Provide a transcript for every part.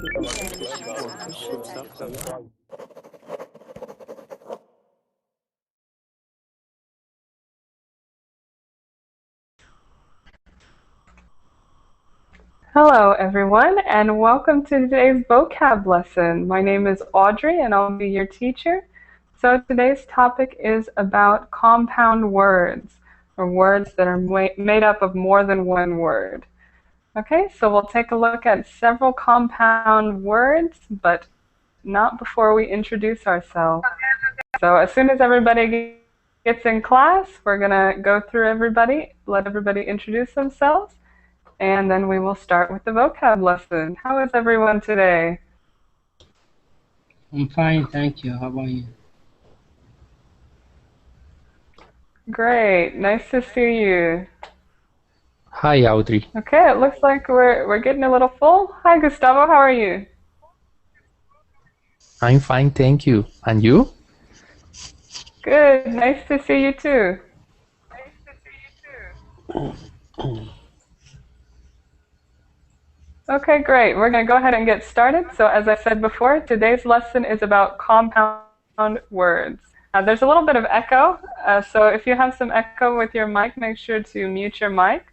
Hello everyone, and welcome to today's vocab lesson. My name is Audrey and I'll be your teacher. So today's topic is about compound words, or words that are made up of more than one word. Okay, so we'll take a look at several compound words, but not before we introduce ourselves. So as soon as everybody gets in class, we're going to go through everybody, let everybody introduce themselves, and then we will start with the vocab lesson. How is everyone today? I'm fine, thank you. How about you? Great, nice to see you. Hi, Audrey. Okay, it looks like we're getting a little full. Hi, Gustavo, how are you? I'm fine, thank you. And you? Good, nice to see you too. Okay, great. We're going to go ahead and get started. So as I said before, today's lesson is about compound words. There's a little bit of echo, so if you have some echo with your mic, make sure to mute your mic.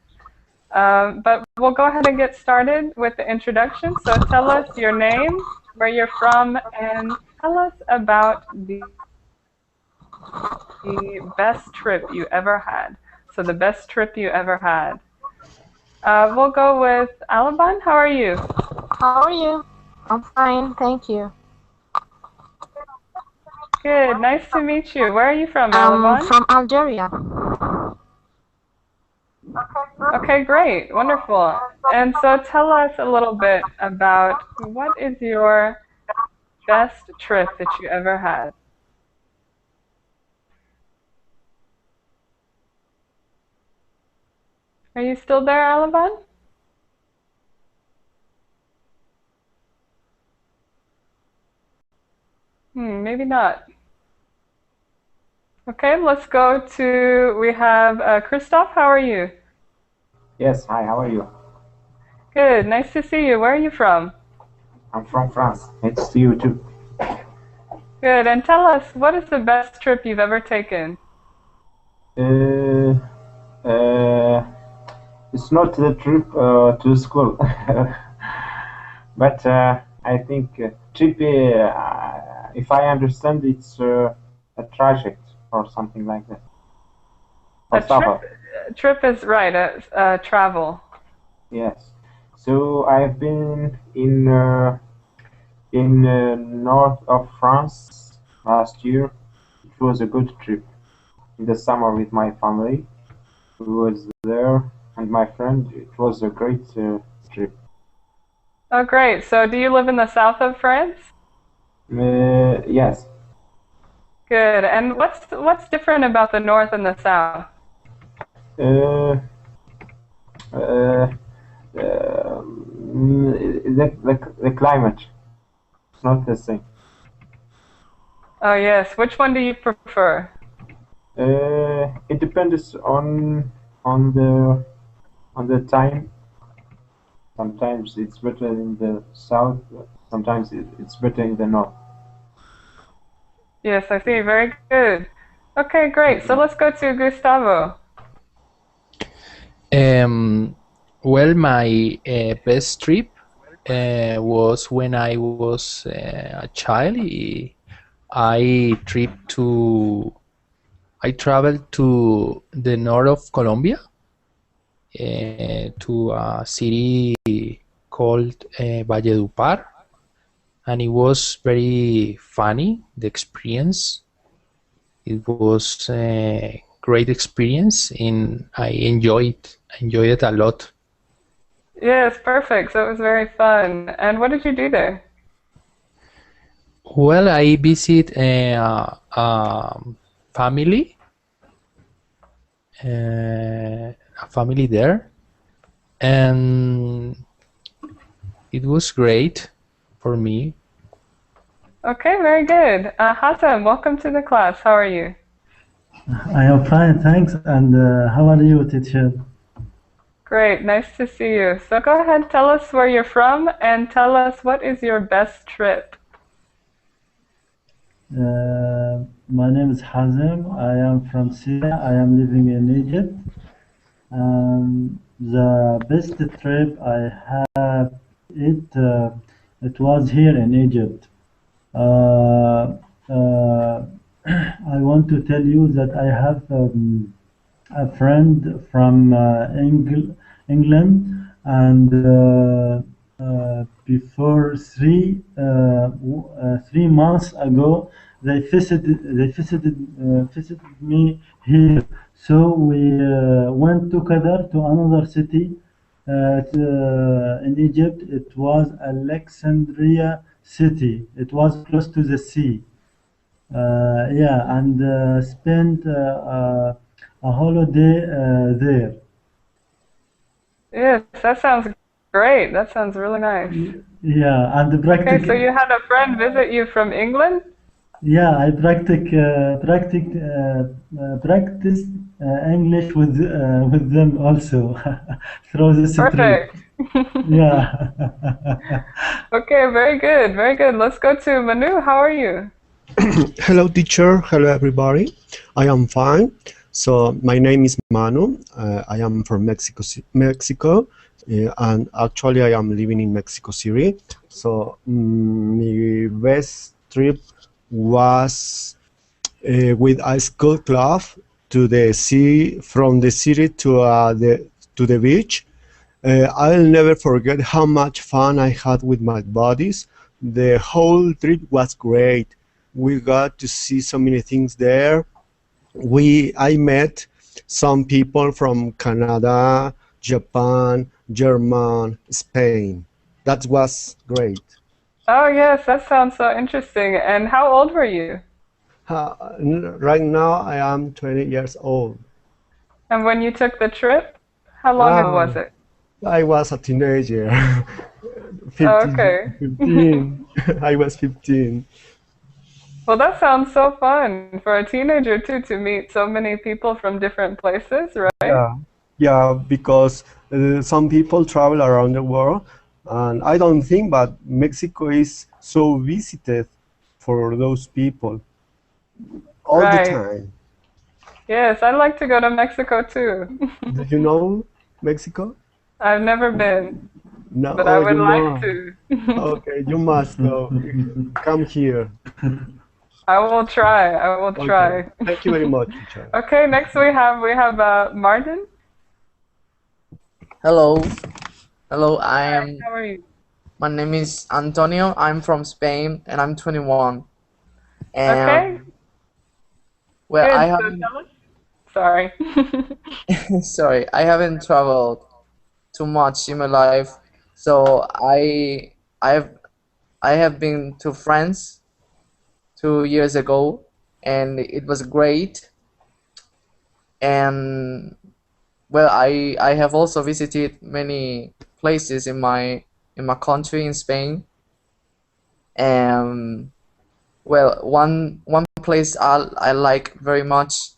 But we'll go ahead and get started with the introduction. So tell us your name, where you're from, and tell us about the best trip you ever had. So the best trip you ever had. We'll go with Alaban. How are you? How are you? I'm fine, thank you. Good, nice to meet you. Where are you from, Alaban? From Algeria. Okay, great, wonderful. And so tell us a little bit about what is your best trip that you ever had? Are you still there, Alaban? Maybe not. Okay, let's go to, we have Christoph, how are you? Yes, hi, how are you? Good, nice to see you. Where are you from? I'm from France. Nice to see you too. Good, and tell us, what is the best trip you've ever taken? It's not the trip to school, but I think trip, if I understand, it's a traject or something like that. A trip is right, travel. Yes. So I've been in north of France last year. It was a good trip. In the summer with my family, who was there, and my friend. It was a great trip. Oh, great. So do you live in the south of France? Yes. Good. And what's different about the north and the south? The climate. It's not the same. Oh, yes. Which one do you prefer? It depends on the time. Sometimes it's better in the south. Sometimes it's better in the north. Yes, I see. Very good. Okay, great. So let's go to Gustavo. Well, my best trip was when I was a child. I traveled to the north of Colombia, to a city called Valledupar, and it was very funny, the experience. It was a great experience, and I enjoyed it a lot. Yes, perfect. So it was very fun. And what did you do there? Well, I visit family, a family there, and it was great for me. Okay, very good. Hassan, welcome to the class. How are you? I am fine, thanks. And how are you, teacher? Great, nice to see you. So go ahead, tell us where you're from and tell us what is your best trip. My name is Hazem. I am from Syria. I am living in Egypt. The best trip I have it was here in Egypt. Uh, uh, I want to tell you that I have a friend from England, and before 3 months ago, they visited me here. So we went together to another city in Egypt. It was Alexandria city. It was close to the sea. Yeah, and spent a holiday there. Yes, that sounds great. That sounds really nice. Yeah, and Okay, so you had a friend visit you from England? yeah, I practiced English with them also through this trip. Perfect. Yeah. Okay, very good, very good. Let's go to Manu. How are you? Hello, teacher. Hello, everybody. I am fine. So my name is Manu. I am from Mexico, and actually I am living in Mexico City. So my best trip was with a school club to the sea, from the city to the beach. I'll never forget how much fun I had with my buddies. The whole trip was great. We got to see so many things there. I met some people from Canada, Japan, Germany, Spain. That was great. Oh, yes, that sounds so interesting. And how old were you? Right now I am 20 years old. And when you took the trip, how long ago was it? I was a teenager. Oh, okay. 15. I was 15. Well, that sounds so fun for a teenager too, to meet so many people from different places, right? Yeah, because some people travel around the world, and I don't think, but Mexico is so visited for those people all the Right. time. Yes, I'd like to go to Mexico too. Do you know Mexico? I've never been, No, but I would you like must. to. Okay, you must go. Come here. I will try. I will Okay. try. Thank you very much, teacher. Okay, next we have Martin. Hello, hello. Hi, how are you? My name is Antonio. I'm from Spain, and I'm 21. Okay, And well, good. I So haven't. tell us. Sorry. Sorry, I haven't traveled too much in my life. So I've I have been to France 2 years ago, and it was great. And well, I have also visited many places in my country in Spain. And well, one place I like very much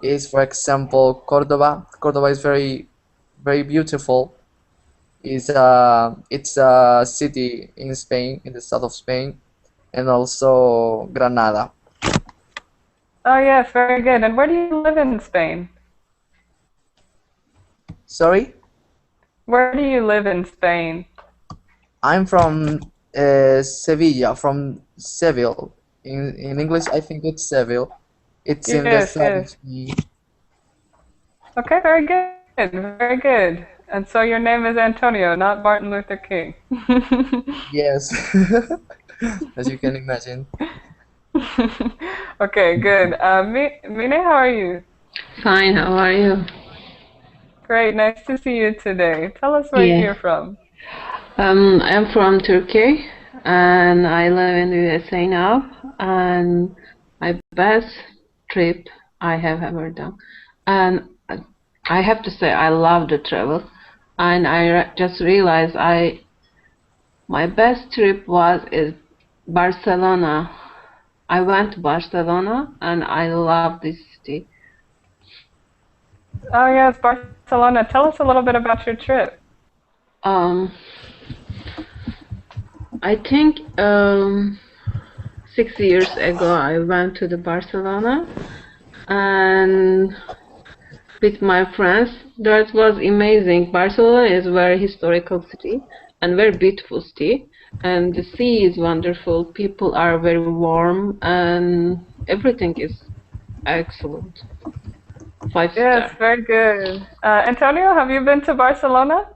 is, for example, Cordoba. Cordoba is very beautiful. It's a city in Spain, in the south of Spain, and also Granada. Oh, yes, very good. And where do you live in Spain? Sorry, Where do you live in Spain? I'm from Sevilla, from Seville. In English, I think it's Seville. It's in the Yes, south of yes. Spain. Okay, very good, very good. And so your name is Antonio, not Martin Luther King. Yes, as you can imagine. Okay, good. Mine, how are you? Fine, how are you? Great, nice to see you today. Tell us where Yeah. you're from. I'm from Turkey and I live in the USA now. And my best trip I have ever done. And I have to say I love the travel. And just realized my best trip is Barcelona. I went to Barcelona and I love this city. Oh yes, Barcelona. Tell us a little bit about your trip. Um, I think 6 years ago I went to the Barcelona and with my friends. That was amazing. Barcelona is a very historical city and very beautiful city, and the sea is wonderful. People are very warm, and everything is excellent. 5 star. Yes, very good. Antonio, have you been to Barcelona?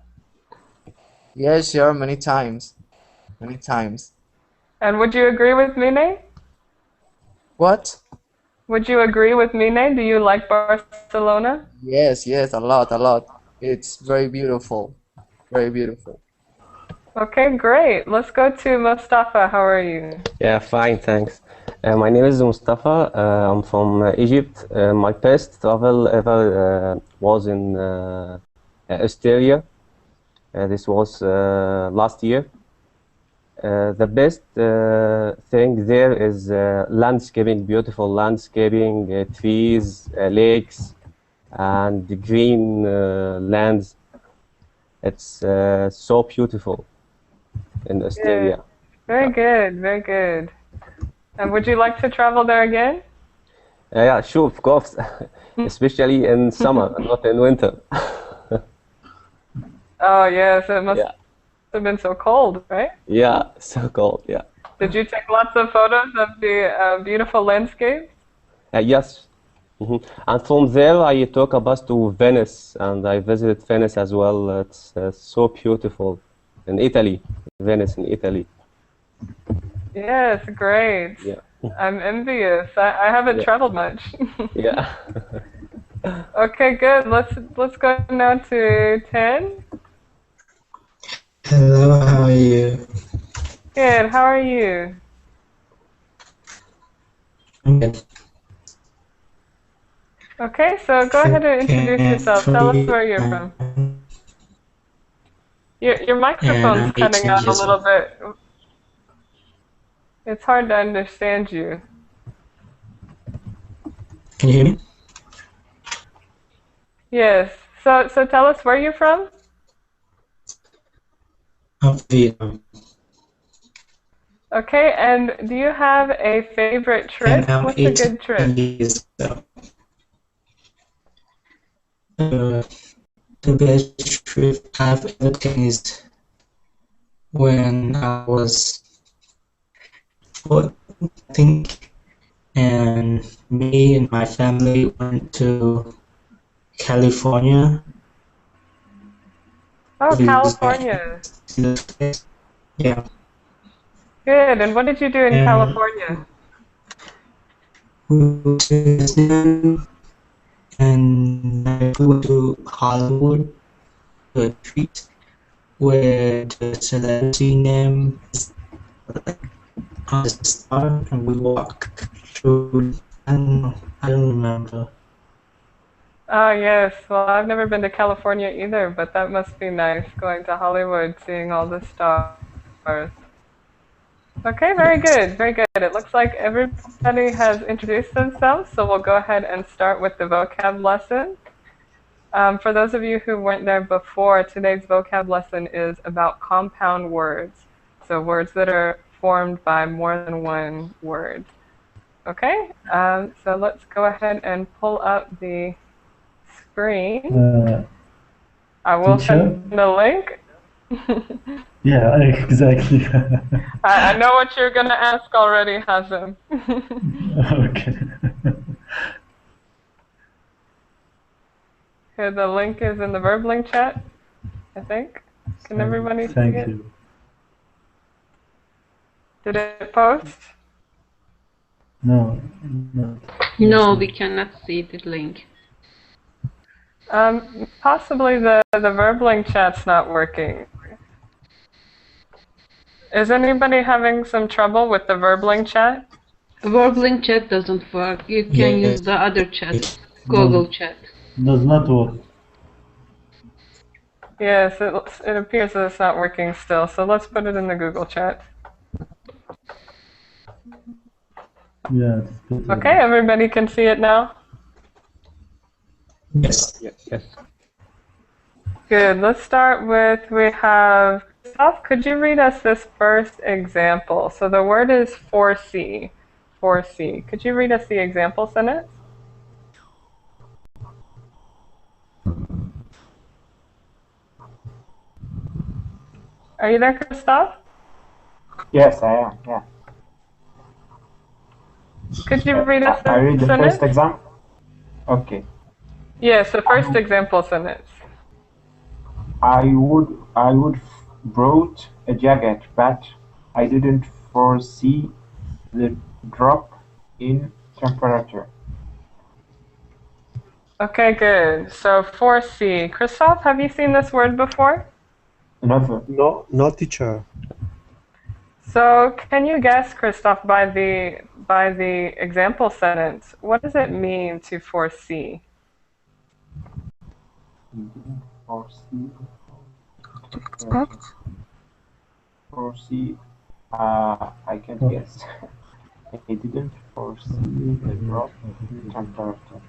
Yes, sure, many times. Many times. And would you agree with Mine? What? Would you agree with Mine? Do you like Barcelona? Yes, yes, a lot, a lot. It's very beautiful. Very beautiful. Okay, great. Let's go to Mustafa. How are you? Yeah, fine, thanks. My name is Mustafa. I'm from Egypt. My best travel ever was in Australia. This was last year. The best thing there is landscaping, beautiful landscaping, trees, lakes, and the green lands. It's so beautiful in Australia. Very good, very good. And would you like to travel there again? Yeah, sure, of course. Especially in summer, not in winter. Oh yes, it must Yeah, have been so cold, right? yeah, so cold. Yeah. Did you take lots of photos of the beautiful landscape? Yes. And from there, I took a bus to Venice, and I visited Venice as well. It's so beautiful in Italy, Venice in Italy. Yes, great. Yeah, I'm envious. I haven't yeah, traveled much. yeah. Okay, good. Let's go now to 10. Hello, how are you? Good. How are you? I'm good. Okay, so go ahead and introduce Okay, yourself. for Tell us you, where you're from. Your and microphone's I'm cutting 18 out a years little old. bit. It's hard to understand you. Can you hear me? Yes. So tell us where you're from. I'm Vietnam, Okay, and do you have a favorite and trip? I'm What's a good 18 trip? years old. The best trip I've ever taken is when I was 14, I think, and me and my family went to California Oh, to visit California. the place. Yeah, Good. And what did you do in and California? we went to Disneyland, and we went to Hollywood to a treat where the celebrity name is on the star, and we walked through. I don't remember. Oh, yes. Well, I've never been to California either, but that must be nice going to Hollywood, seeing all the stars. Okay, very Yes. good, very good. It looks like everybody has introduced themselves, so we'll go ahead and start with the vocab lesson. For those of you who weren't there before, today's vocab lesson is about compound words, so words that are formed by more than one word. Okay, so let's go ahead and pull up the screen. I will Teacher? send a link. Yeah, exactly. I know what you're going to ask already, Hazem. Okay. Okay, the link is in the verb link chat, I think. Can everybody see Thank it? you. Did it post? No, no. No, we cannot see the link. Possibly the verb link chat's not working. Is anybody having some trouble with the verb link chat? Verb link chat doesn't work. You can use the other chat, Google chat. Does not work. Yes, it appears that it's not working still, so let's put it in the Google chat. Yes. Okay, everybody can see it now? Yes. Yes. Good. Let's start with, we have, Christoph, could you read us this first example? So the word is foresee. Foresee. Could you read us the example sentence? Are you there, Christoph? Yes, I am. Yeah. Could you read us I read the sentence? first example. Okay. Yes, the first example sentence. I would brought a jacket, but I didn't foresee the drop in temperature. Okay, good. So foresee. Christoph, have you seen this word before? Never. No, teacher. So can you guess, Christoph, by the example sentence, what does it mean to foresee? Foresee. Expect. Foresee. I can't guess. I didn't foresee the drop in temperature.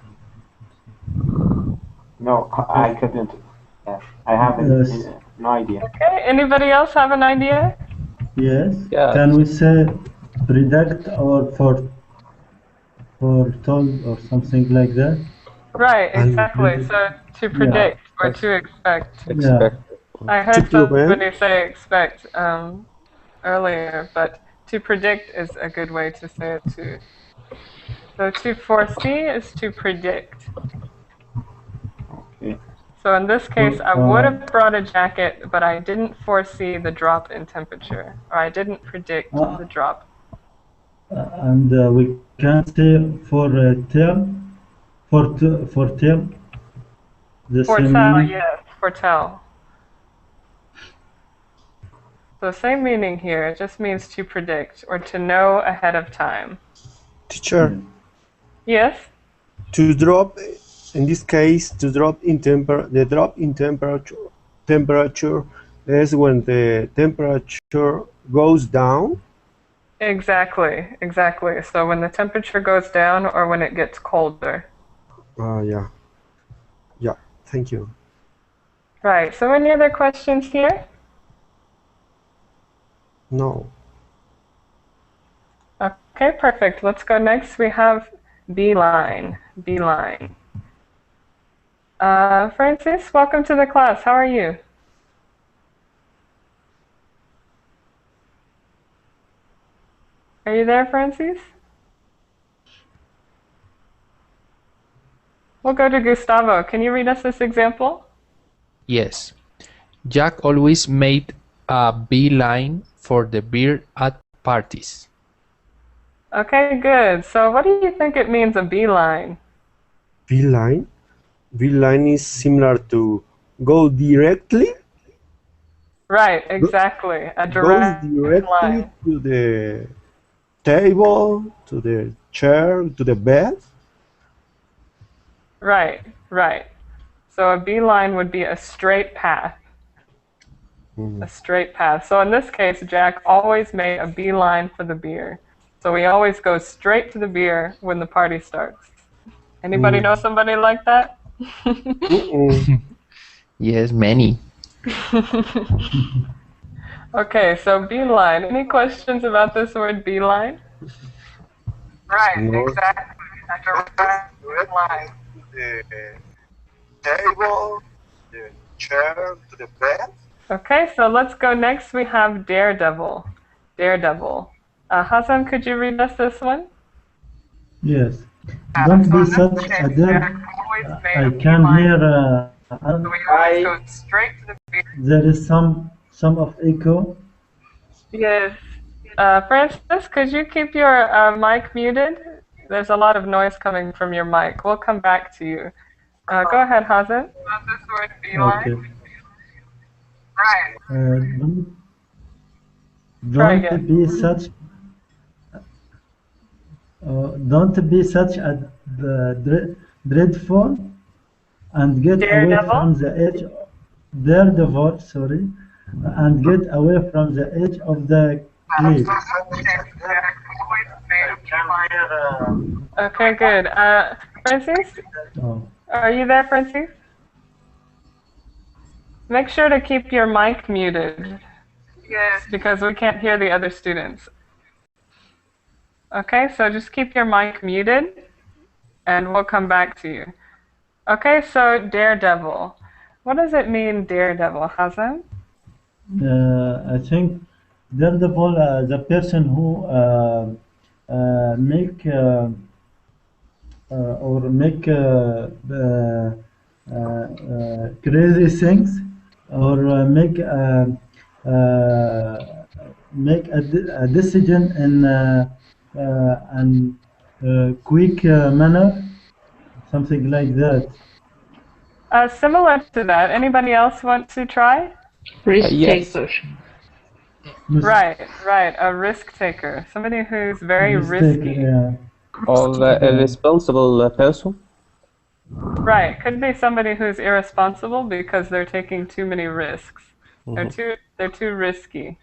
No, I couldn't. Yeah, I have no idea. Okay, anybody else have an idea? Yes. Yeah. Can we say predict or foretold or something like that? Right, exactly. So to predict or to expect. Expect. I To heard prevent. somebody say expect earlier, but to predict is a good way to say it too. So to foresee is to predict. Okay. So in this case, I would have brought a jacket, but I didn't foresee the drop in temperature, or I didn't predict the drop. And we can say foretell. The same Foretell, meaning. yes, foretell. So same meaning here. It just means to predict or to know ahead of time. Teacher, Yes? to drop, in this case, to drop in the drop in temperature is when the temperature goes down. Exactly, exactly. So when the temperature goes down or when it gets colder. Yeah, thank you. Right, so any other questions here? No. Okay, perfect. Let's go next. We have beeline. Beeline. Francis, welcome to the class. How are you? Are you there, Francis? We'll go to Gustavo. Can you read us this example? Yes. Jack always made a beeline for the beer at parties. Okay, good. So what do you think it means, a beeline? Beeline? Beeline is similar to go directly. Right, exactly. A Goes direct directly line. to the table, to the chair, to the bed. Right, right. So a beeline would be a straight path. A straight path. So in this case, Jack always made a beeline for the beer. So he always goes straight to the beer when the party starts. Anybody know somebody like that? Yes, many. Okay, so beeline. Any questions about this word beeline? Right, exactly. A direct line. The table, the chair, to the bed. Okay, so let's go next. We have daredevil. Daredevil. Hassan, could you read us this one? Yes. Don't be such a dick. I can hear. Go straight to the beer. There is some of echo. Yes. Francis, could you keep your mic muted? There's a lot of noise coming from your mic. We'll come back to you. Go ahead, Hassan. This word beeline. Okay. Right. Don't be such. Don't be such a dreadful and get away from the edge. Daredevil, sorry, and get away from the edge of the cliff. Okay, good. Francis, Are you there, Francis? Make sure to keep your mic muted. Yes. Because we can't hear the other students. Okay, so just keep your mic muted and we'll come back to you. Okay, so daredevil. What does it mean, daredevil, Hazan? I think daredevil, the person who make crazy things, or make a decision in an quick manner, something like that. Similar to that, anybody else want to try? Risk Yes. taker. Right, a risk taker. Somebody who's very risky. Yeah. Or a responsible person. Right, could be somebody who's irresponsible because they're taking too many risks. They're too risky.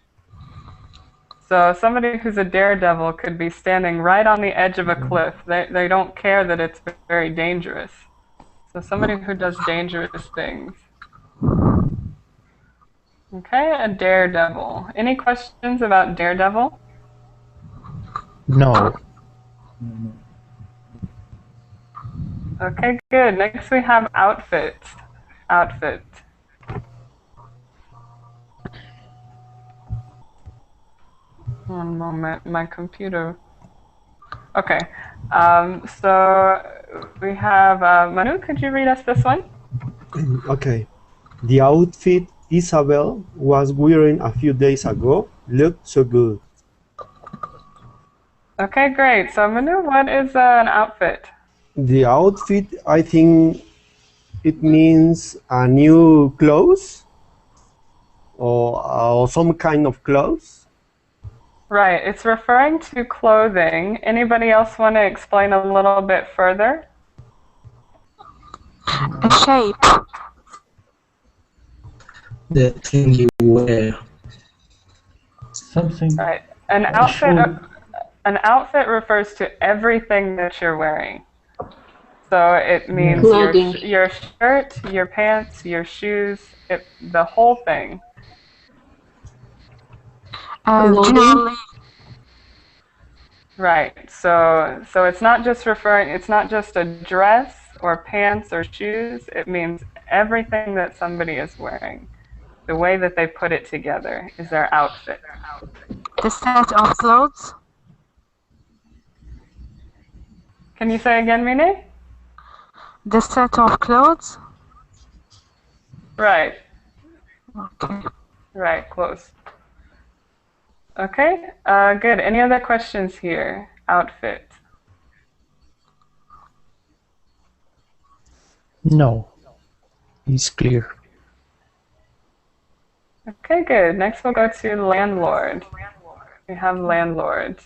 So somebody who's a daredevil could be standing right on the edge of a cliff. They don't care that it's very dangerous. So somebody who does dangerous things. Okay, a daredevil. Any questions about daredevil? No. Okay, good. Next we have outfit. Outfit. One moment, my computer. Okay, so we have, Manu, could you read us this one? Okay. The outfit Isabel was wearing a few days ago looked so good. Okay, great. So Manu, what is an outfit? The outfit, I think it means a new clothes or some kind of clothes. Right, it's referring to clothing. Anybody else want to explain a little bit further? A shape. The thing you wear. Something. Right. An outfit refers to everything that you're wearing. So it means your shirt, your pants, your shoes, the whole thing. Generally. Right. So it's not just a dress or pants or shoes. It means everything that somebody is wearing. The way that they put it together is their outfit. The set of clothes. Can you say again, Mine? The set of clothes. Right. Okay. Right, close. Okay, good. Any other questions here? Outfit. No. It's clear. Okay, good. Next we'll go to landlord. We have landlord.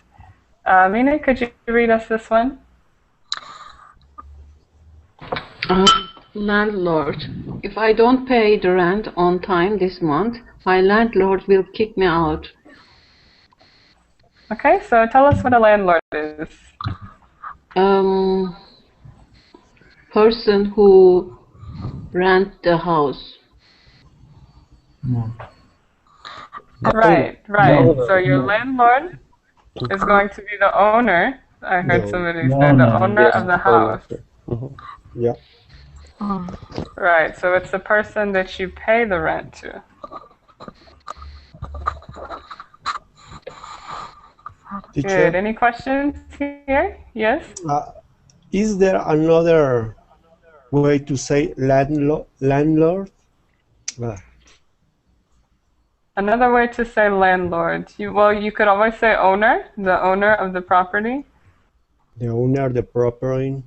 Mine, could you read us this one? Landlord. If I don't pay the rent on time this month, my landlord will kick me out. Okay, so tell us what a landlord is. Person who rent the house. No. Right. So your landlord is going to be the owner. I heard somebody say the owner of the house. Yeah. Right, so it's the person that you pay the rent to. Teacher, Good. Any questions here? Yes? is there another way to say landlord? Another way to say landlord. You could always say owner, the owner of the property. The owner, the property.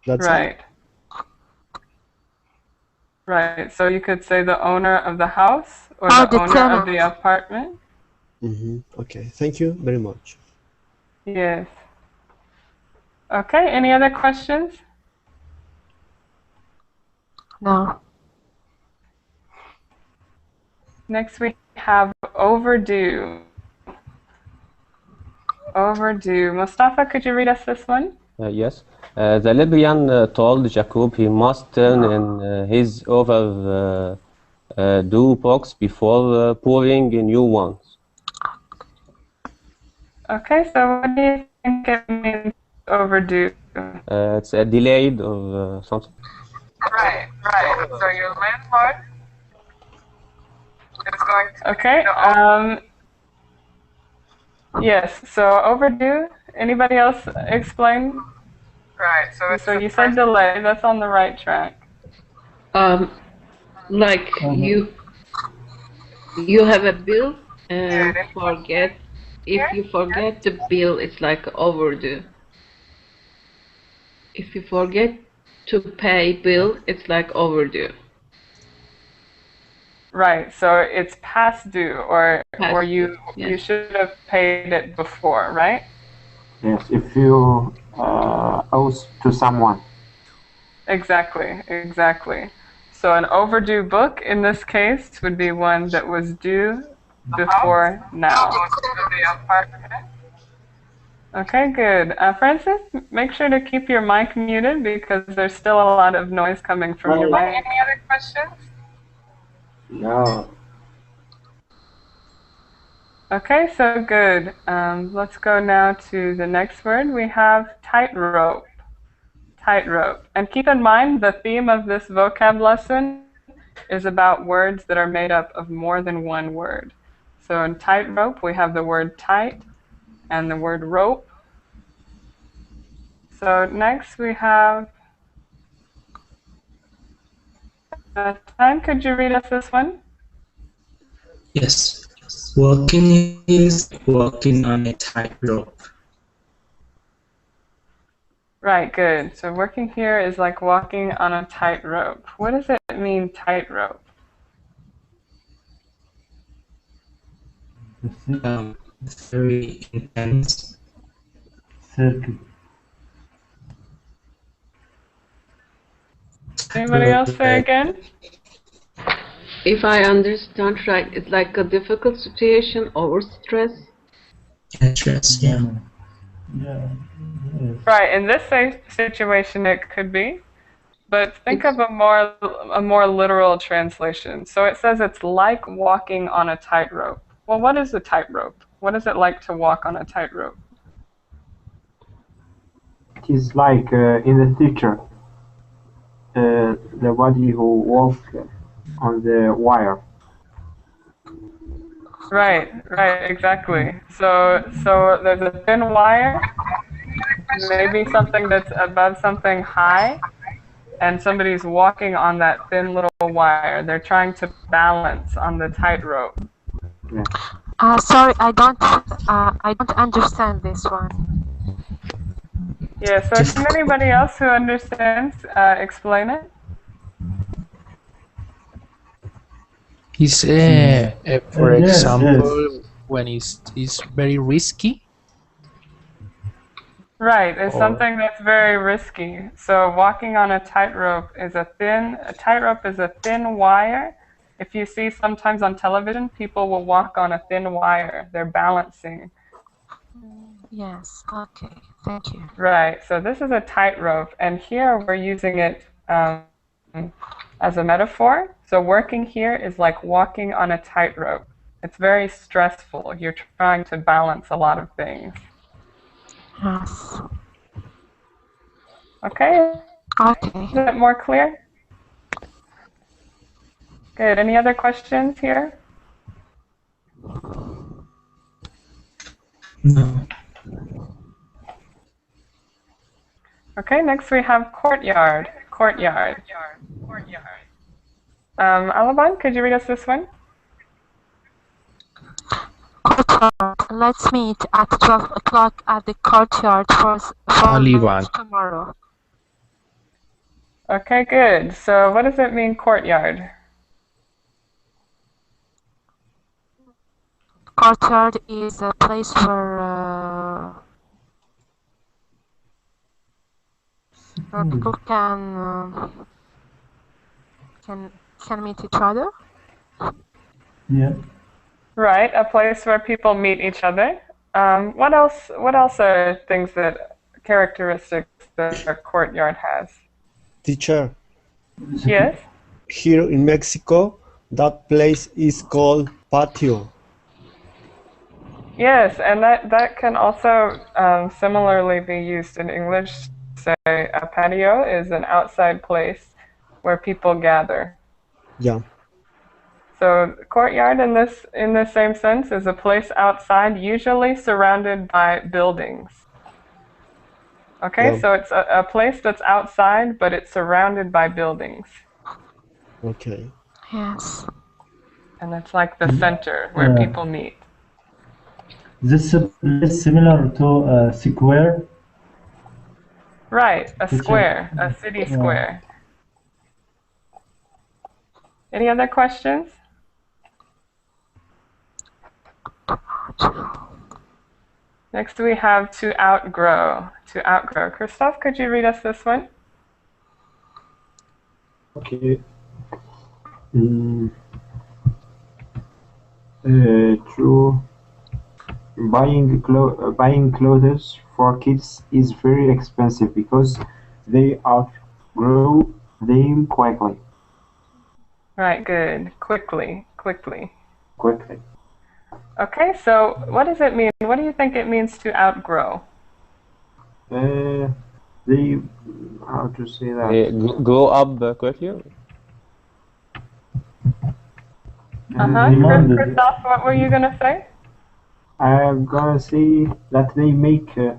That's right. Right. So you could say the owner of the house or the owner of the apartment. Okay. Thank you very much. Yes. Okay. Any other questions? No. Next we have overdue. Overdue. Mustafa, could you read us this one? Yes. The librarian told Jacob he must turn in his overdue box before pouring new ones. Okay, so what do you think it means overdue? It's delayed or something. Right. So your landlord is going to. Okay. Yes. So overdue. Anybody else explain? Right. So you said delay. That's on the right track. Like you have a bill and forget. If you forget the bill, it's like overdue. If you forget to pay bill, it's like overdue. Right. So it's past due, or you yes. should have paid it before, right? Yes, if you owe to someone. Exactly. So an overdue book in this case would be one that was due before now. Okay, good. Francis, make sure to keep your mic muted because there's still a lot of noise coming from your mic. Any other questions? No. Okay, so good. Let's go now to the next word. We have tightrope. Tightrope. And keep in mind the theme of this vocab lesson is about words that are made up of more than one word. So in tightrope, we have the word tight and the word rope. So next we have, Tan, could you read us this one? Yes. Walking is walking on a tightrope. Right, good. So working here is like walking on a tightrope. What does it mean, tightrope? It's very intense. Circle. Anybody else say again? If I understand right, it's like a difficult situation, over stress. Stress, yeah. Yeah. Right, in this situation it could be, but think of a more literal translation. So it says it's like walking on a tightrope. Well, what is a tightrope? What is it like to walk on a tightrope? It is like in the theater, the body who walks on the wire. Right, exactly. So there's a thin wire, maybe something that's above something high, and somebody's walking on that thin little wire. They're trying to balance on the tightrope. Sorry, I don't understand this one. Yeah, so can anybody else who understands explain it? Is for example, when it's very risky. Right, it's something that's very risky. So walking on a tightrope is a tightrope is a thin wire. If you see sometimes on television, people will walk on a thin wire. They're balancing. Yes, okay, thank you. Right, so this is a tightrope, and here we're using it as a metaphor. So working here is like walking on a tightrope. It's very stressful. You're trying to balance a lot of things. Yes. Okay. Is that more clear? Good. Any other questions here? No. Okay, next we have courtyard. Alaban, could you read us this one? Courtyard. Let's meet at 12 o'clock at the courtyard for lunch tomorrow. Okay, good. So what does it mean, courtyard? Courtyard is a place where people can meet each other. Yeah. Right, a place where people meet each other. What else are things that characteristics that a courtyard has? Teacher, Yes? here in Mexico, that place is called patio. Yes, and that can also similarly be used in English. Say a patio is an outside place where people gather. Yeah. So courtyard in the same sense is a place outside, usually surrounded by buildings. Okay, Yeah. so it's a place that's outside, but it's surrounded by buildings. Okay. Yes. And it's like the center where people meet. This is similar to a square. Right, a Teacher. square, a city square. Any other questions? Next we have to outgrow. To outgrow. Christoph, could you read us this one? Okay. True. Buying clothes for kids is very expensive because they outgrow them quickly. Right, good. Quickly. Quickly. Okay, so what does it mean? What do you think it means to outgrow? They, how to say that? Grow up quickly. Christoph, what were you gonna say? I'm gonna say that they make a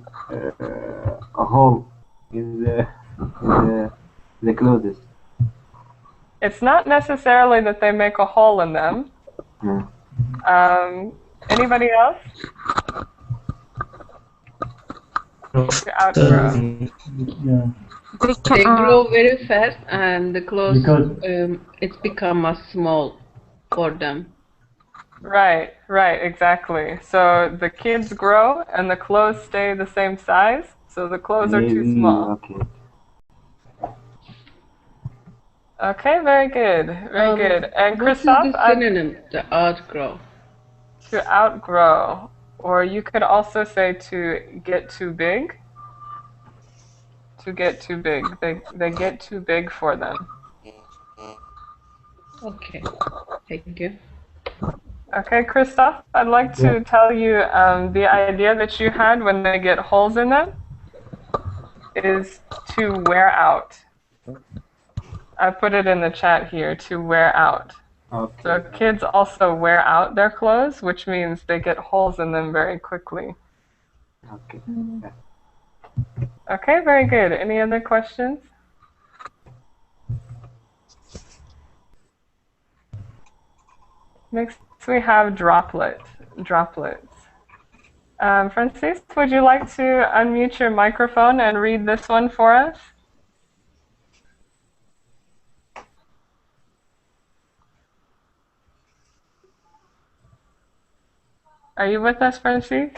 hole in the clothes. It's not necessarily that they make a hole in them. Anybody else? To outgrow. Yeah. They grow very fast, and the clothes it's become small for them. Right, exactly. So the kids grow and the clothes stay the same size, so the clothes are too small. Okay, very good, very good. And Christoph, what's the synonym to outgrow? To outgrow, or you could also say to get too big. To get too big. They get too big for them. Okay, thank you. Okay, Christoph, I'd like to tell you the idea that you had when they get holes in them is to wear out. I put it in the chat here, to wear out. Okay. So kids also wear out their clothes, which means they get holes in them very quickly. Okay. Okay, very good. Any other questions? Next we have droplets. Francis, would you like to unmute your microphone and read this one for us? Are you with us, Francis?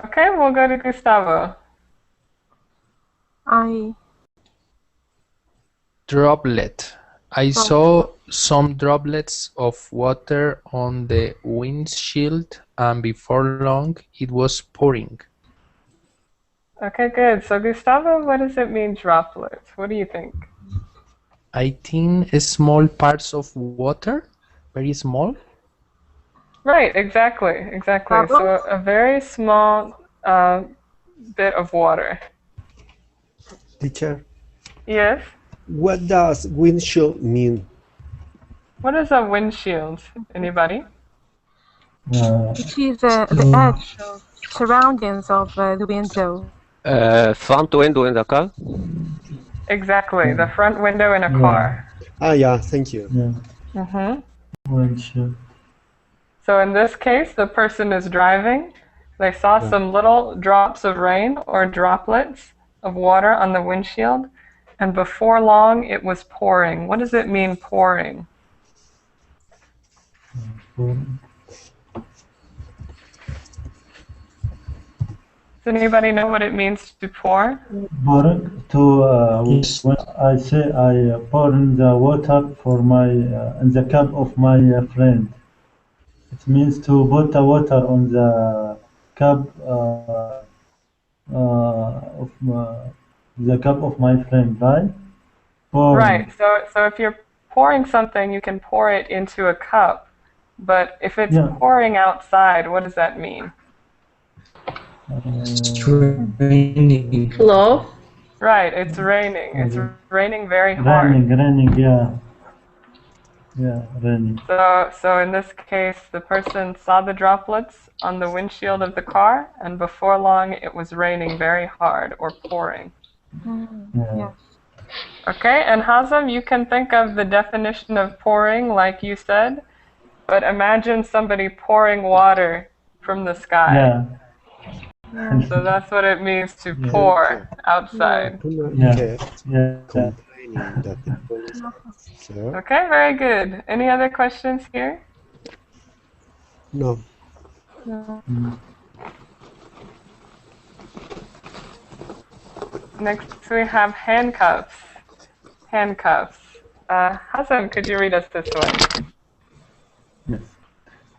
Okay, we'll go to Gustavo. Droplet. I saw some droplets of water on the windshield, and before long it was pouring. Okay, good. So Gustavo, what does it mean, droplets? What do you think? I think small parts of water, very small. Right, exactly. So a very small bit of water. Teacher, Yes? what does windshield mean? What is a windshield? Anybody? It is the edge of surroundings of the window. Front window in the car. Exactly, the front window in a car. Yeah, thank you. Windshield. So in this case, the person is driving. They saw some little drops of rain or droplets of water on the windshield, and before long it was pouring. What does it mean, pouring? Does anybody know what it means to pour? When I say I pour in the water for my in the cup of my friend. It means to put the water on the cup the cup of my friend, right? Right. Pouring. So if you're pouring something, you can pour it into a cup. But if it's Yeah. pouring outside, what does that mean? It's raining. Flow. Right, it's raining. It's raining very hard. Raining, yeah. Yeah, raining. So in this case, the person saw the droplets on the windshield of the car, and before long, it was raining very hard or pouring. Yeah. Okay, and Hazem, you can think of the definition of pouring like you said, but imagine somebody pouring water from the sky. Yeah. So that's what it means to pour outside. Yeah. Yeah. Complaining that the police officer. Okay, very good. Any other questions here? No. Next we have handcuffs. Handcuffs. Hazem, could you read us this one? Yes.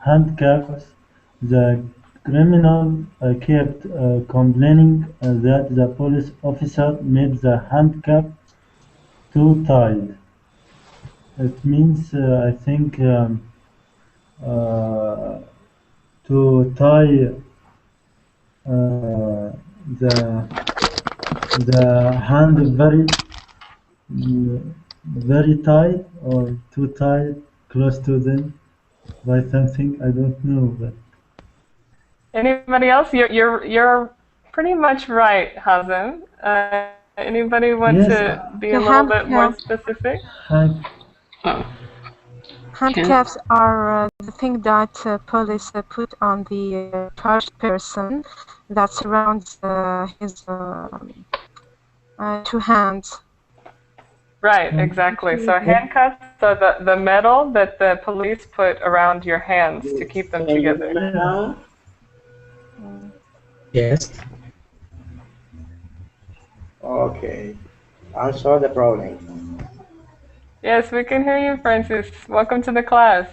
Handcuffs. The criminal kept complaining that the police officer made the handcuff too tight. It means, I think, to tie the hand very tight or too tight, close to them by something. I don't know, but Anybody else? You're pretty much right, Hazem. Anybody want Yes, to be a little bit more specific? Handcuffs are the thing that police put on the charged person that surrounds his two hands. Right, exactly. So handcuffs are the metal that the police put around your hands to keep them together. Yes. Okay. Answer the problem. Yes, we can hear you, Francis. Welcome to the class.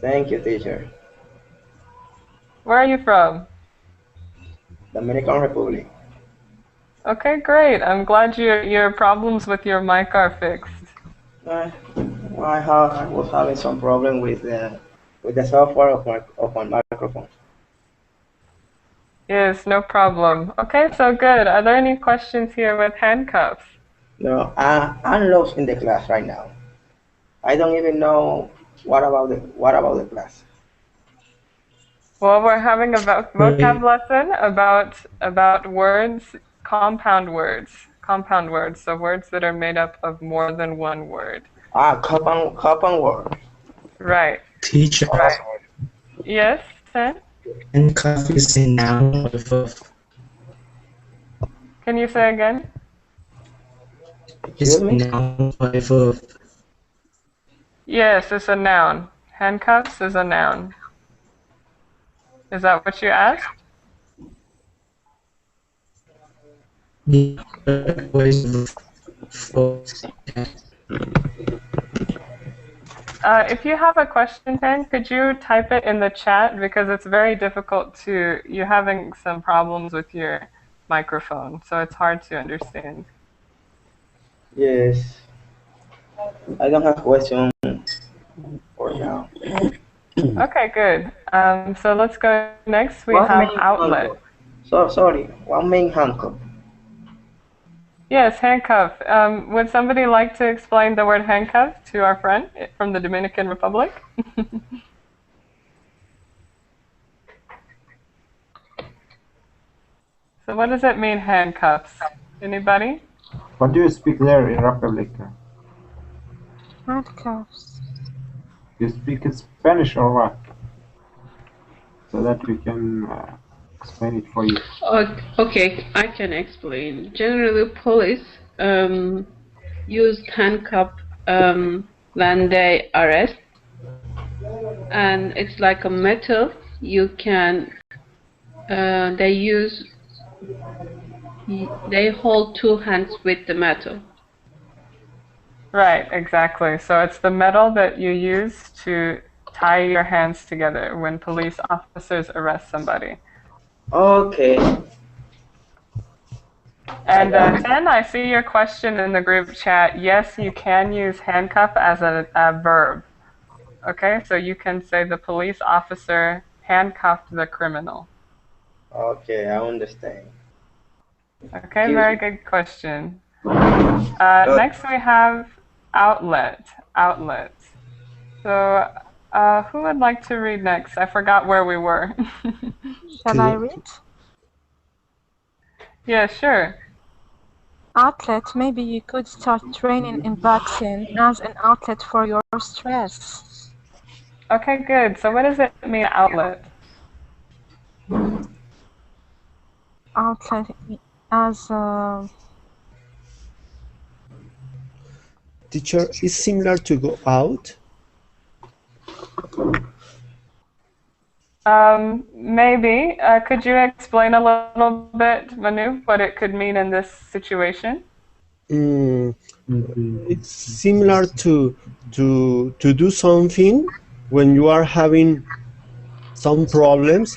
Thank you, teacher. Where are you from? Dominican Republic. Okay, great. I'm glad your problems with your mic are fixed. I was having some problem with the software of my microphone. Yes, no problem. Okay, so good. Are there any questions here with handcuffs? No, I'm lost in the class right now. I don't even know what about the class. Well, we're having a vocab lesson about words, compound words, so words that are made up of more than one word. Compound word. Right. Teacher. Right. Yes, Sen? Handcuff is a noun or verb. Can you say again? It's a noun or a verb. Yes, it's a noun. Handcuffs is a noun. Is that what you asked? If you have a question, Pen, could you type it in the chat, because it's very difficult you're having some problems with your microphone, so it's hard to understand. Yes. I don't have question for now. Okay, good. So let's go next. We have outlet. Sorry, one main handcuff. Yes, handcuff. Would somebody like to explain the word handcuff to our friend from the Dominican Republic? So what does it mean, handcuffs? Anybody? What do you speak there in Republic? Handcuffs. You speak Spanish or what? So that we can explain it for you. Okay, I can explain. Generally, police use handcuff when they arrest, and it's like a metal. You can they hold two hands with the metal. Right, exactly. So it's the metal that you use to tie your hands together when police officers arrest somebody. Okay. And 10, I see your question in the group chat. Yes, you can use handcuff as a verb. Okay, so you can say the police officer handcuffed the criminal. Okay, I understand. Okay, very good question. Next we have outlet. Outlet. So who would like to read next? I forgot where we were. Shall I read? Yeah, sure. Outlet, maybe you could start training in boxing as an outlet for your stress. Okay, good. So what does it mean, outlet? Outlet as a... Teacher, is similar to go out? Maybe. Could you explain a little bit, Manu, what it could mean in this situation? It's similar to do something when you are having some problems,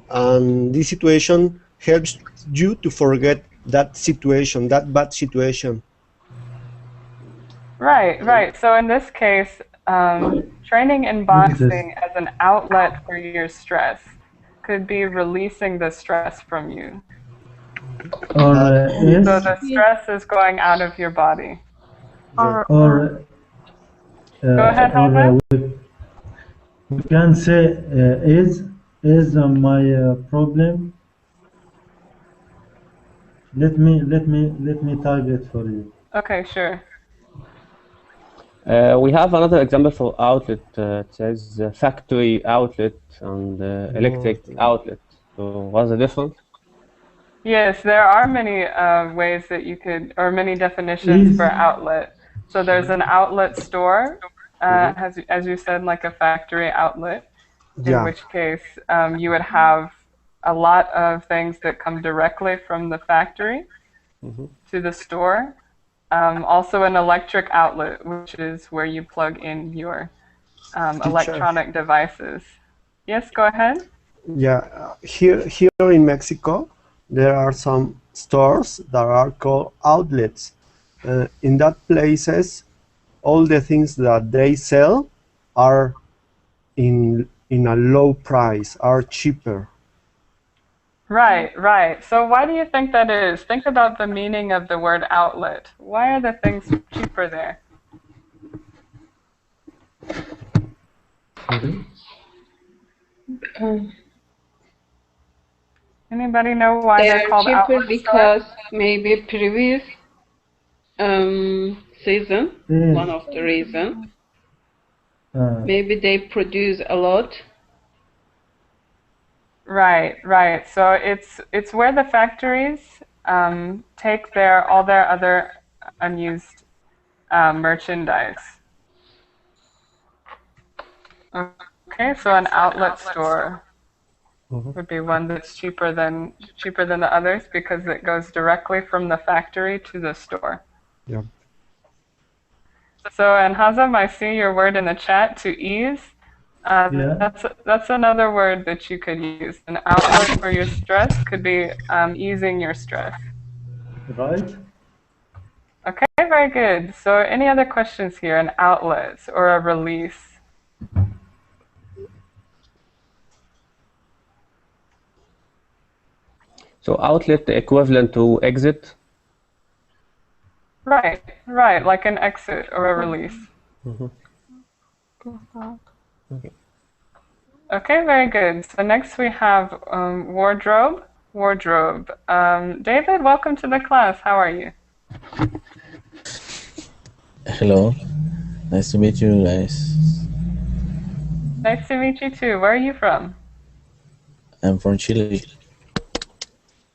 and this situation helps you to forget that situation, that bad situation. Right, right. So in this case, training in boxing as an outlet for your stress could be releasing the stress from you. Or So the stress is going out of your body. Or Go ahead, Hamza. we can say is my problem. Let me type it for you. Okay, sure. We have another example for outlet. It says factory outlet and electric outlet. So what's the difference? Yes, there are many ways that you could, or many definitions for outlet. So there's an outlet store, as you said, like a factory outlet, in which case you would have a lot of things that come directly from the factory to the store. Also an electric outlet, which is where you plug in your electronic devices. Yes, go ahead. Yeah, here in Mexico, there are some stores that are called outlets. In that places, all the things that they sell are in a low price, are cheaper. Right, right. So why do you think that is? Think about the meaning of the word outlet. Why are the things cheaper there? Anybody know why they're called cheaper outlet because stores? maybe previous season, one of the reasons. Maybe they produce a lot. Right, right. So it's where the factories take all their other unused merchandise. Okay, so an outlet store would be one that's cheaper than the others because it goes directly from the factory to the store. Yeah. So, and Hazam, I see your word in the chat, to ease. That's another word that you could use. An outlet for your stress could be easing your stress. Right. Okay, very good. So any other questions here? An outlet or a release? So outlet equivalent to exit? Right, right, like an exit or a release. Okay, very good. So next we have wardrobe. Wardrobe. David, welcome to the class. How are you? Hello. Nice to meet you guys. Nice to meet you too. Where are you from? I'm from Chile.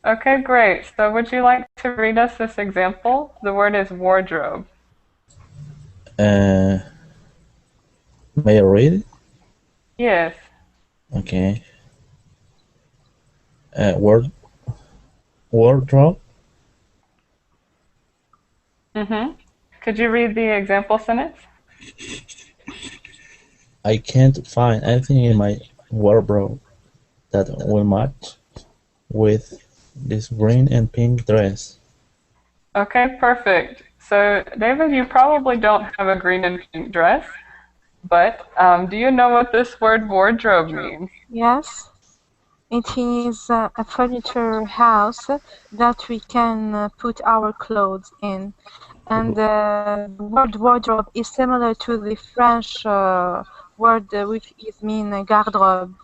Okay, great. So would you like to read us this example? The word is wardrobe. May I read it? Yes. Okay. Wardrobe. Could you read the example sentence? I can't find anything in my wardrobe that will match with this green and pink dress. Okay, perfect. So, David, you probably don't have a green and pink dress, but do you know what this word wardrobe means? Yes, it is a furniture house that we can put our clothes in. And the word wardrobe is similar to the French word which is mean garde-robe.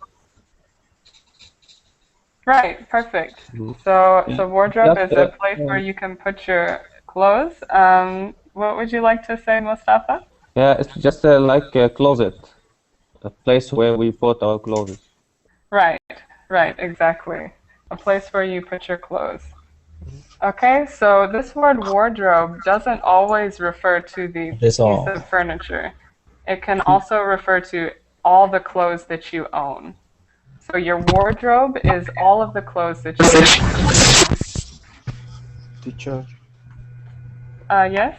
Right, perfect. Mhm. So wardrobe Just is a place where you can put your clothes. What would you like to say, Mustafa? yeah, it's just like a closet, a place where we put our clothes. Right, right, exactly. A place where you put your clothes. Okay, so this word wardrobe doesn't always refer to the That's piece all. of furniture. It can also refer to all the clothes that you own. So your wardrobe is all of the clothes that you own. Teacher, Yes?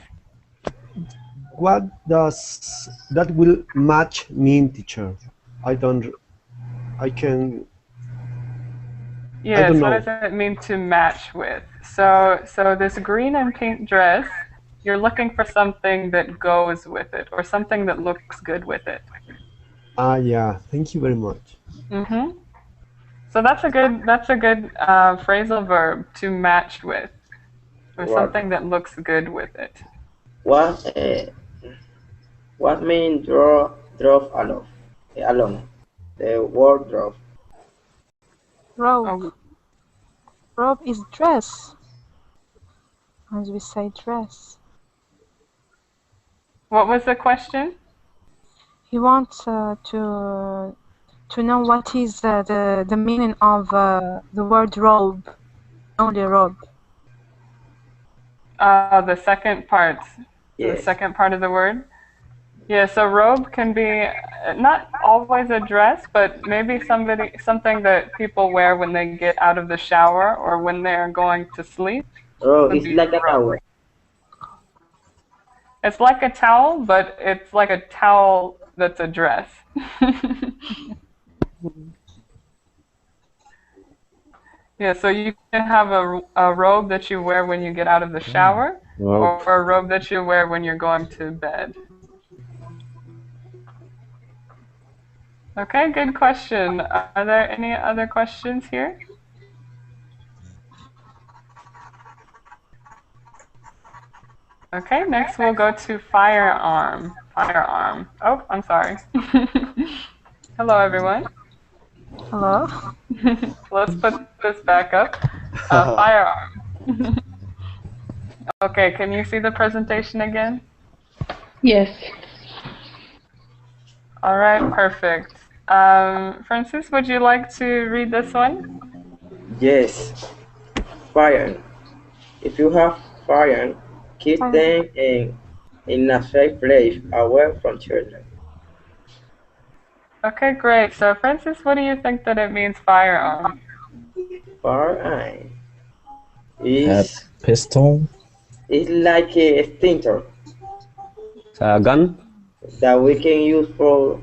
what does that will match mean, teacher? I don't. I can. I Yes, don't what know. does it mean to match with? So this green and pink dress, you're looking for something that goes with it or something that looks good with it. Ah, yeah. Thank you very much. Mm-hmm. So that's a good phrasal verb, to match with, or What? something that looks good with it. What? What mean drove alone? Alone. The word drove. Robe. Oh, Robe is dress, as we say dress. what was the question? He wants to know what is the meaning of the word robe, only robe. The second part, the Yes. second part of the word. Yeah, so robe can be not always a dress, but maybe something that people wear when they get out of the shower or when they're going to sleep Oh, would it's be like a robe. towel. It's like a towel, but it's like a towel that's a dress. Yeah, so you can have a robe that you wear when you get out of the shower, Wow. or a robe that you wear when you're going to bed. Okay, good question. Are there any other questions here? Okay, next we'll go to firearm. Firearm. Oh, I'm sorry. Hello, everyone. Hello? Let's put this back up. Firearm. Okay, can you see the presentation again? Yes. All right, perfect. Francis, would you like to read this one? Yes. Fire. If you have fire, keep them in a safe place away from children. Okay, great. So, Francis, what do you think that it means, firearm? Fire A is pistol. it's like a extinctor A gun? that we can use for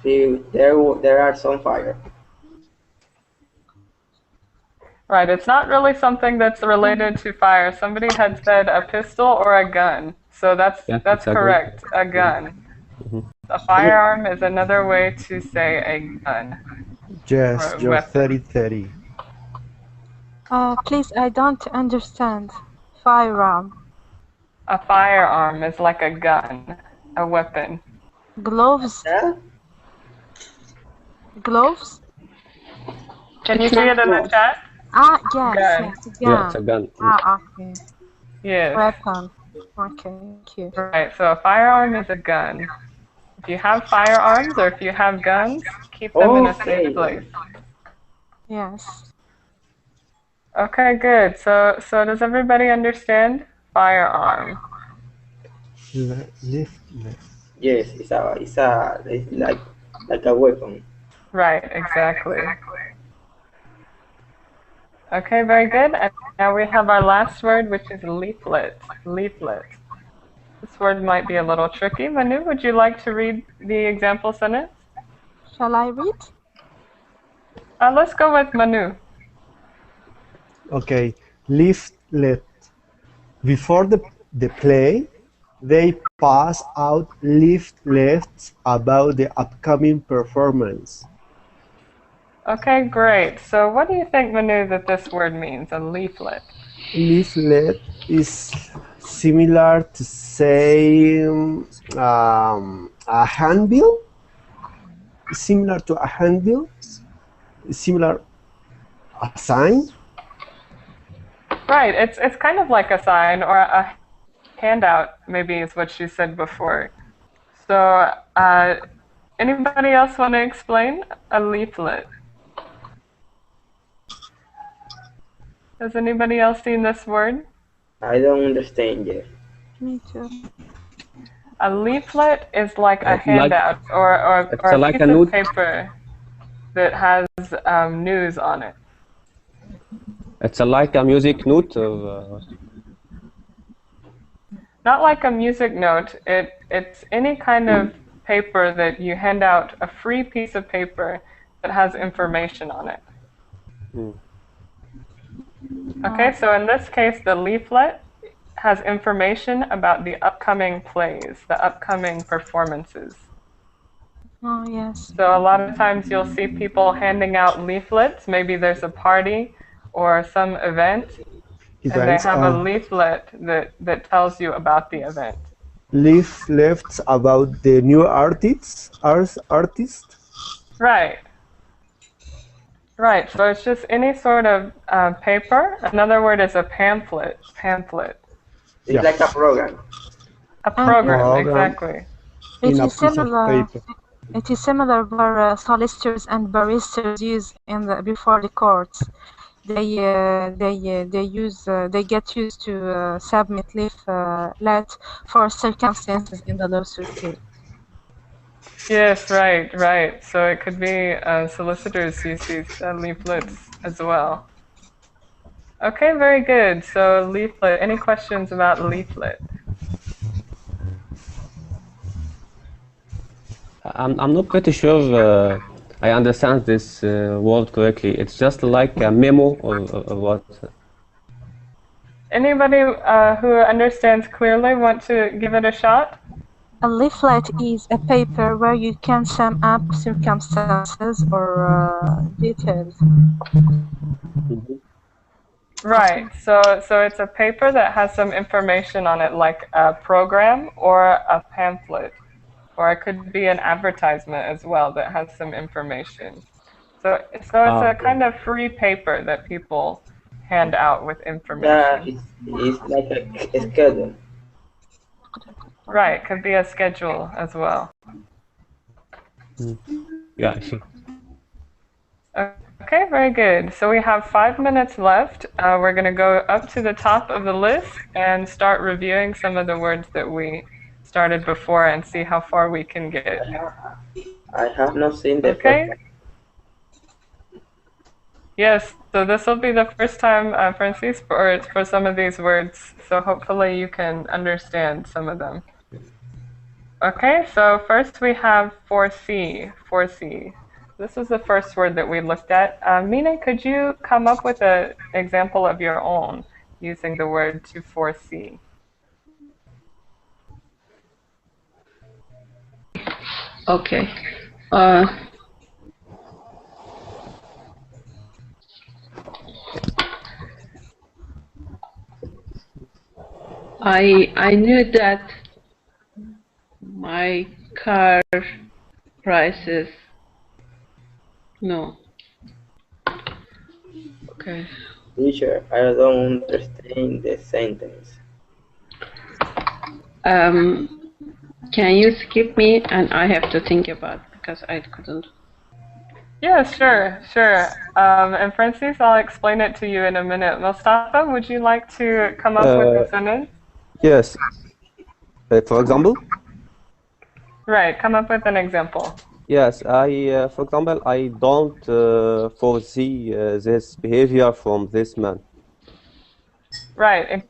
if there are some fire. Right, it's not really something that's related to fire. Somebody had said a pistol or a gun. So that's Yeah, that's it's a gun. correct, a gun. Mhm. A firearm is another way to say a gun or Yes, a you're weapon. 30-30. Please, I don't understand. Firearm. A firearm is like a gun, a weapon. Gloves. Huh? Gloves? Can you It's see not it in the close. chat? Ah, yes, Gun. yes, Yeah, it's a gun. gun. Ah, okay. Yes. Weapon. Okay, thank you. Right, so a firearm is a gun. If you have firearms or if you have guns, keep them in a safe Okay. place. Yes. Okay, good. So does everybody understand firearm? Leaflet. Yes, it's like a weapon. Right, exactly. Okay, very good. And now we have our last word, which is leaflet. Leaflet. This word might be a little tricky. Manu, would you like to read the example sentence? Shall I read? Let's go with Manu. Okay, leaflet. Before the play, they pass out leaflets about the upcoming performance. Okay, great. So what do you think, Manu, that this word means, a leaflet? Leaflet is similar to, say, a handbill. Similar to a handbill. Similar a sign. Right, it's kind of like a sign or a handout, maybe is what she said before. So anybody else want to explain a leaflet? Has anybody else seen this word? I don't understand yet. Me too. A leaflet is like a handout or a piece of paper that has news on it. It's like a music note or Not like a music note. It's any kind of paper that you hand out, a free piece of paper that has information on it. Okay, so in this case, the leaflet has information about the upcoming plays, the upcoming performances. Oh, yes. So a lot of times you'll see people handing out leaflets. Maybe there's a party or some event, and they have a leaflet that tells you about the event. Leaflets about the new artist? Right. Right, so it's just any sort of paper. Another word is a pamphlet. It's like a program. A program, exactly. It is similar. It is similar where solicitors and barristers use before the courts. They get used to submit leaflet for circumstances in the lawsuit too. Yes, right. So it could be solicitors use these leaflets as well. Okay, very good. So leaflet. Any questions about leaflet? I'm not pretty sure I understand this word correctly. It's just like a memo or what? Anybody who understands clearly want to give it a shot? A leaflet is a paper where you can sum up circumstances or details. Right. So it's a paper that has some information on it, like a program or a pamphlet. Or it could be an advertisement as well that has some information. So it's a kind of free paper that people hand out with information. It's like a schedule. Right, could be a schedule as well. Yeah, I see. Okay, very good. So we have 5 minutes left. We're going to go up to the top of the list and start reviewing some of the words that we started before and see how far we can get. I have not seen the Okay. first one. Yes, so this will be the first time, Francis, for some of these words. So hopefully you can understand some of them. Okay, so first we have foresee. This is the first word that we looked at. Mina, could you come up with an example of your own using the word to foresee? Okay. I knew that my car prices. No. Okay. Teacher, I don't understand the sentence. Can you skip me and I have to think about because I couldn't. Yeah, sure. And Francis, I'll explain it to you in a minute. Mustafa, would you like to come up with a sentence? Yes. For example? Right, come up with an example. Yes, for example, I don't foresee this behavior from this man. Right.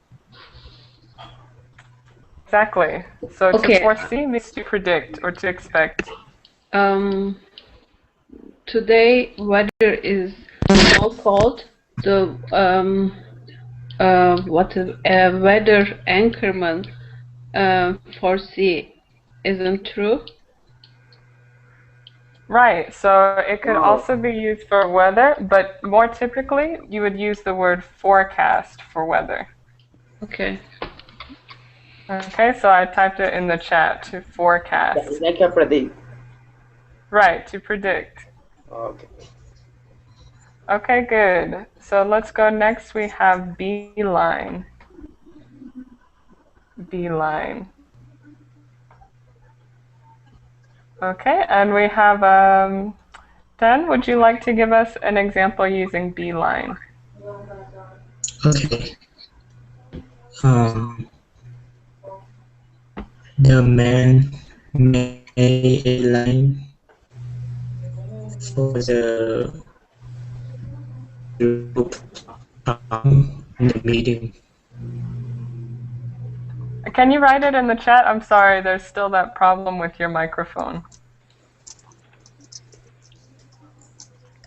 exactly. So to Okay. foresee means to predict or to expect. Today weather is so cold. The weather anchorman foresee isn't true. Right, so it could also be used for weather, but more typically you would use the word forecast for weather. Okay. Okay, so I typed it in the chat to forecast. Like a predict. Right, to predict. Okay. Okay, good. So let's go next. We have beeline. Beeline. Okay, and we have Dan, would you like to give us an example using beeline? Okay. The man made a line for the group in the meeting. Can you write it in the chat? I'm sorry, there's still that problem with your microphone.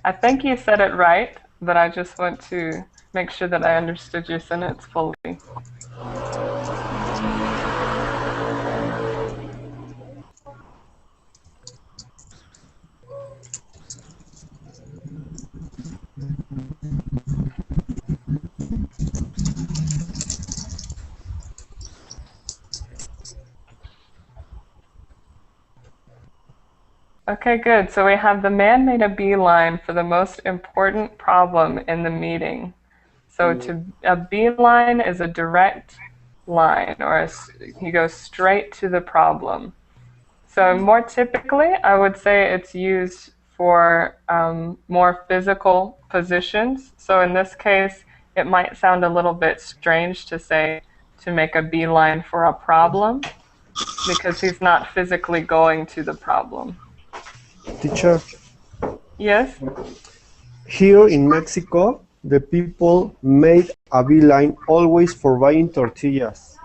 I think you said it right, but I just want to make sure that I understood your sentence fully. Okay, good. So we have the man made a beeline for the most important problem in the meeting. So a beeline is a direct line, or he goes straight to the problem. So more typically, I would say it's used for more physical positions. So in this case, it might sound a little bit strange to say to make a beeline for a problem, because he's not physically going to the problem. Teacher, Yes? here in Mexico, the people made a beeline always for buying tortillas.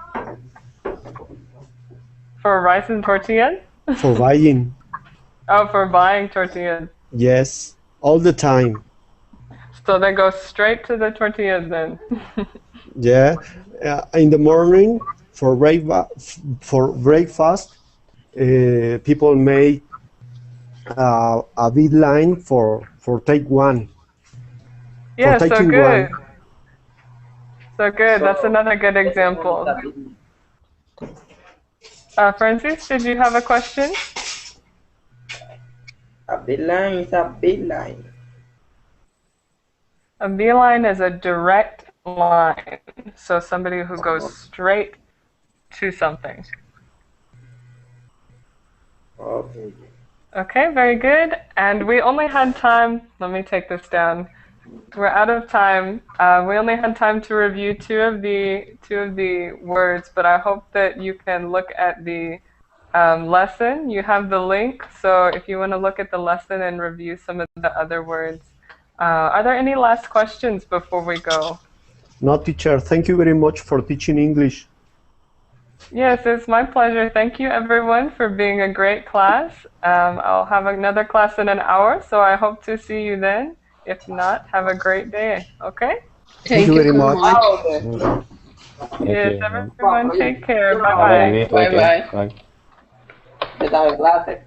For rice and tortillas? For buying. Oh, for buying tortillas. Yes, all the time. So they go straight to the tortillas then. Yeah, in the morning for breakfast, people make a beeline for take one. Yeah, for so taking good. one. So good. That's another good example. Francis, did you have a question? A beeline is a beeline. A beeline is a direct line. So somebody who goes straight to something. Okay. Okay, very good. And we only had time, let me take this down. We're out of time. We only had time to review two of the words, but I hope that you can look at the lesson. You have the link, so if you want to look at the lesson and review some of the other words. Are there any last questions before we go? No, teacher, thank you very much for teaching English. Yes, it's my pleasure. Thank you, everyone, for being a great class. I'll have another class in an hour, so I hope to see you then. If not, have a great day, okay? Thank you very much. Yes, everyone, take care. Bye-bye. Bye. Bye. Te dame clase.